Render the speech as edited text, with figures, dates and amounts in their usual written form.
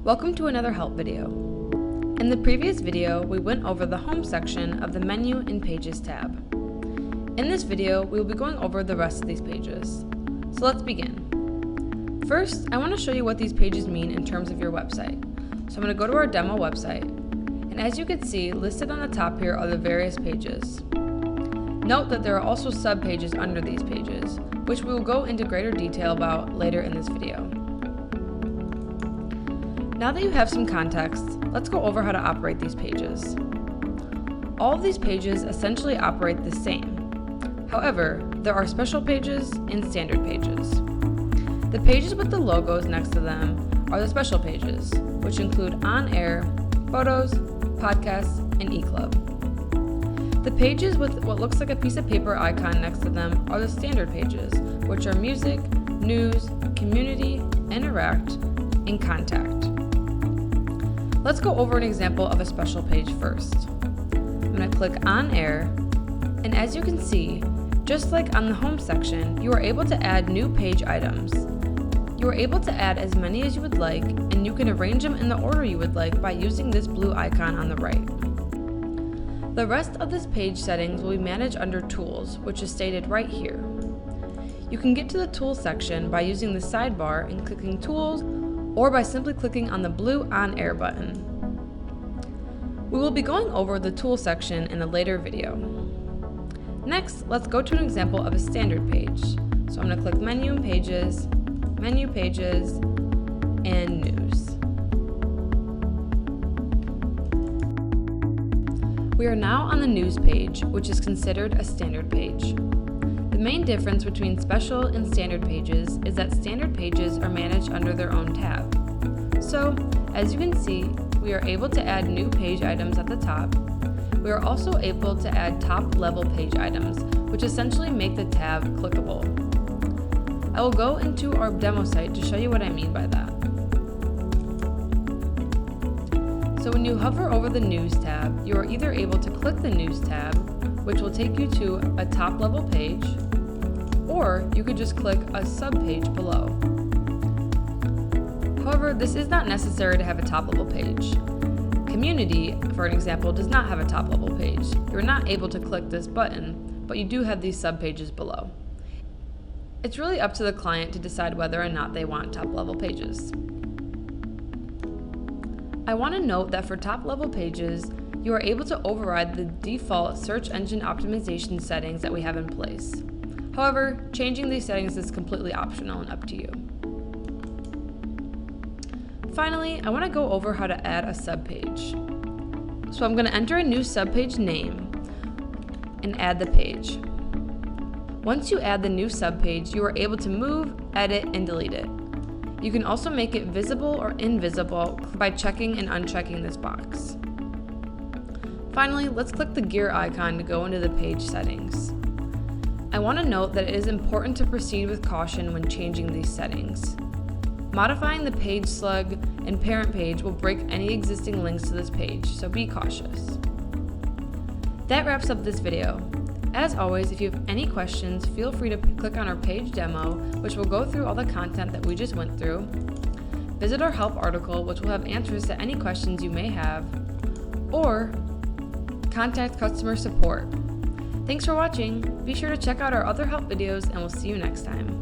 Welcome to another help video. In the previous video, we went over the home section of the menu in Pages tab. In this video, we will be going over the rest of these pages. So let's begin. First, I want to show you what these pages mean in terms of your website. So I'm going to go to our demo website, and as you can see, listed on the top here are the various pages. Note that there are also sub-pages under these pages, which we will go into greater detail about later in this video. Now that you have some context, let's go over how to operate these pages. All of these pages essentially operate the same. However, there are special pages and standard pages. The pages with the logos next to them are the special pages, which include on-air, photos, podcasts, and eClub. The pages with what looks like a piece of paper icon next to them are the standard pages, which are music, news, community, interact, and contact. Let's go over an example of a special page first. I'm going to click on air, and as you can see, just like on the home section, you are able to add new page items. You are able to add as many as you would like, and you can arrange them in the order you would like by using this blue icon on the right. The rest of this page settings will be managed under Tools, which is stated right here. You can get to the Tools section by using the sidebar and clicking Tools, or by simply clicking on the blue On Air button. We will be going over the Tools section in a later video. Next, let's go to an example of a standard page. So I'm going to click Menu Pages, and News. We are now on the News page, which is considered a standard page. The main difference between special and standard pages is that standard pages are managed under their own tab. So, as you can see, we are able to add new page items at the top. We are also able to add top-level page items, which essentially make the tab clickable. I will go into our demo site to show you what I mean by that. So when you hover over the News tab, you are either able to click the News tab, which will take you to a top-level page, or you could just click a sub-page below. However, this is not necessary to have a top-level page. Community, for an example, does not have a top-level page. You're not able to click this button, but you do have these sub-pages below. It's really up to the client to decide whether or not they want top-level pages. I want to note that for top-level pages, you are able to override the default search engine optimization settings that we have in place. However, changing these settings is completely optional and up to you. Finally, I want to go over how to add a subpage. So I'm going to enter a new subpage name and add the page. Once you add the new subpage, you are able to move, edit, and delete it. You can also make it visible or invisible by checking and unchecking this box. Finally, let's click the gear icon to go into the page settings. I want to note that it is important to proceed with caution when changing these settings. Modifying the page slug and parent page will break any existing links to this page, so be cautious. That wraps up this video. As always, if you have any questions, feel free to click on our page demo, which will go through all the content that we just went through. Visit our help article, which will have answers to any questions you may have, or contact customer support. Thanks for watching. Be sure to check out our other help videos, and we'll see you next time.